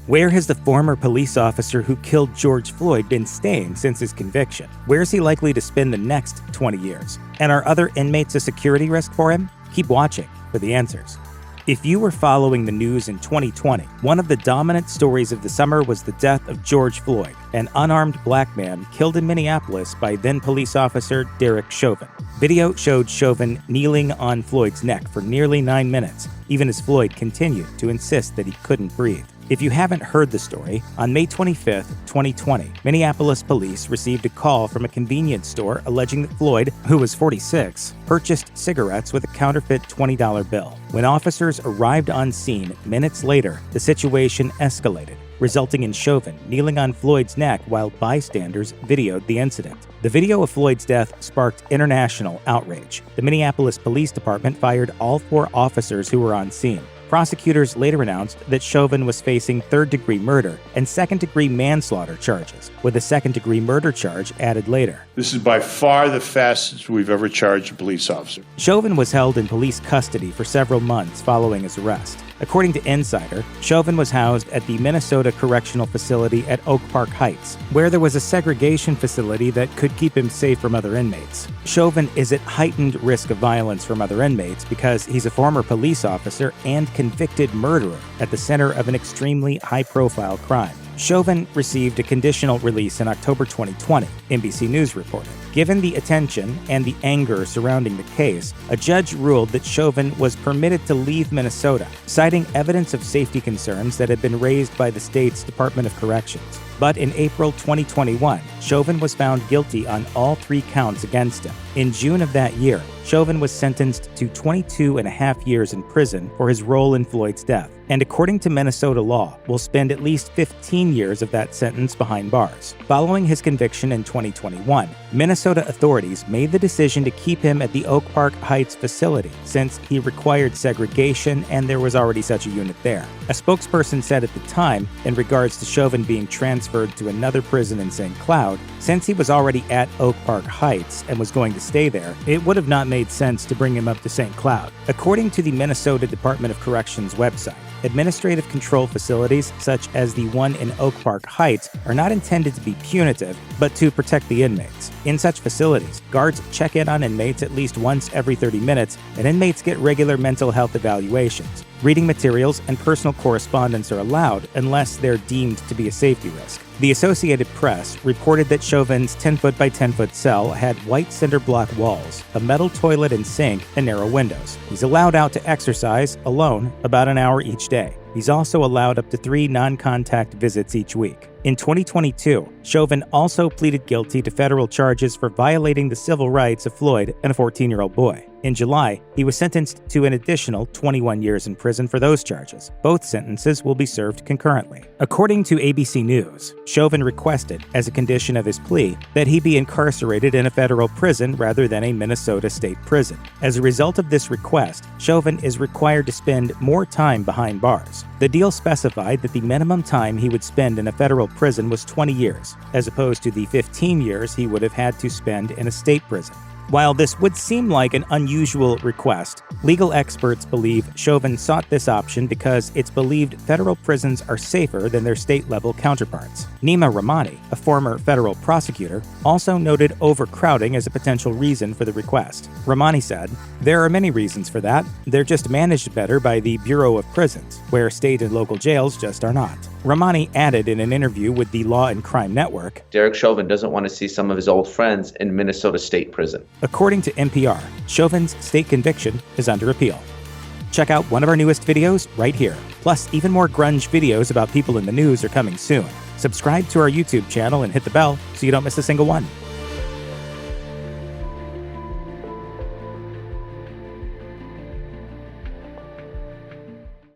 Where has the former police officer who killed George Floyd been staying since his conviction? Where is he likely to spend the next 20 years? And are other inmates a security risk for him? Keep watching for the answers. If you were following the news in 2020, one of the dominant stories of the summer was the death of George Floyd, an unarmed black man killed in Minneapolis by then police officer Derek Chauvin. Video showed Chauvin kneeling on Floyd's neck for nearly 9 minutes, even as Floyd continued to insist that he couldn't breathe. If you haven't heard the story, on May 25, 2020, Minneapolis police received a call from a convenience store alleging that Floyd, who was 46, purchased cigarettes with a counterfeit $20 bill. When officers arrived on scene minutes later, the situation escalated, resulting in Chauvin kneeling on Floyd's neck while bystanders videoed the incident. The video of Floyd's death sparked international outrage. The Minneapolis Police Department fired all 4 officers who were on scene. Prosecutors later announced that Chauvin was facing third-degree murder and second-degree manslaughter charges, with a second-degree murder charge added later. This is by far the fastest we've ever charged a police officer. Chauvin was held in police custody for several months following his arrest. According to Insider, Chauvin was housed at the Minnesota Correctional Facility at Oak Park Heights, where there was a segregation facility that could keep him safe from other inmates. Chauvin is at heightened risk of violence from other inmates because he's a former police officer and convicted murderer at the center of an extremely high-profile crime. Chauvin received a conditional release in October 2020, NBC News reported. Given the attention and the anger surrounding the case, a judge ruled that Chauvin was permitted to leave Minnesota, citing evidence of safety concerns that had been raised by the state's Department of Corrections. But in April 2021, Chauvin was found guilty on all 3 counts against him. In June of that year, Chauvin was sentenced to 22.5 years in prison for his role in Floyd's death, and according to Minnesota law, will spend at least 15 years of that sentence behind bars. Following his conviction in 2021, Minnesota authorities made the decision to keep him at the Oak Park Heights facility since he required segregation and there was already such a unit there. A spokesperson said at the time, in regards to Chauvin being transferred to another prison in St. Cloud, since he was already at Oak Park Heights and was going to stay there, it would have not made sense to bring him up to St. Cloud. According to the Minnesota Department of Corrections website, administrative control facilities such as the one in Oak Park Heights are not intended to be punitive, but to protect the inmates. In such facilities, guards check in on inmates at least once every 30 minutes, and inmates get regular mental health evaluations. Reading materials and personal correspondence are allowed unless they're deemed to be a safety risk. The Associated Press reported that Chauvin's 10-foot by 10-foot cell had white cinder block walls, a metal toilet and sink, and narrow windows. He's allowed out to exercise, alone, about an hour each day. He's also allowed up to 3 non-contact visits each week. In 2022, Chauvin also pleaded guilty to federal charges for violating the civil rights of Floyd and a 14-year-old boy. In July, he was sentenced to an additional 21 years in prison for those charges. Both sentences will be served concurrently. According to ABC News, Chauvin requested, as a condition of his plea, that he be incarcerated in a federal prison rather than a Minnesota state prison. As a result of this request, Chauvin is required to spend more time behind bars. The deal specified that the minimum time he would spend in a federal prison was 20 years, as opposed to the 15 years he would have had to spend in a state prison. While this would seem like an unusual request, legal experts believe Chauvin sought this option because it's believed federal prisons are safer than their state-level counterparts. Nima Rahmani, a former federal prosecutor, also noted overcrowding as a potential reason for the request. Rahmani said, "There are many reasons for that. They're just managed better by the Bureau of Prisons, where state and local jails just are not." Rahmani added in an interview with the Law and Crime Network, Derek Chauvin doesn't want to see some of his old friends in Minnesota State Prison. According to NPR, Chauvin's state conviction is under appeal. Check out one of our newest videos right here. Plus, even more grunge videos about people in the news are coming soon. Subscribe to our YouTube channel and hit the bell so you don't miss a single one.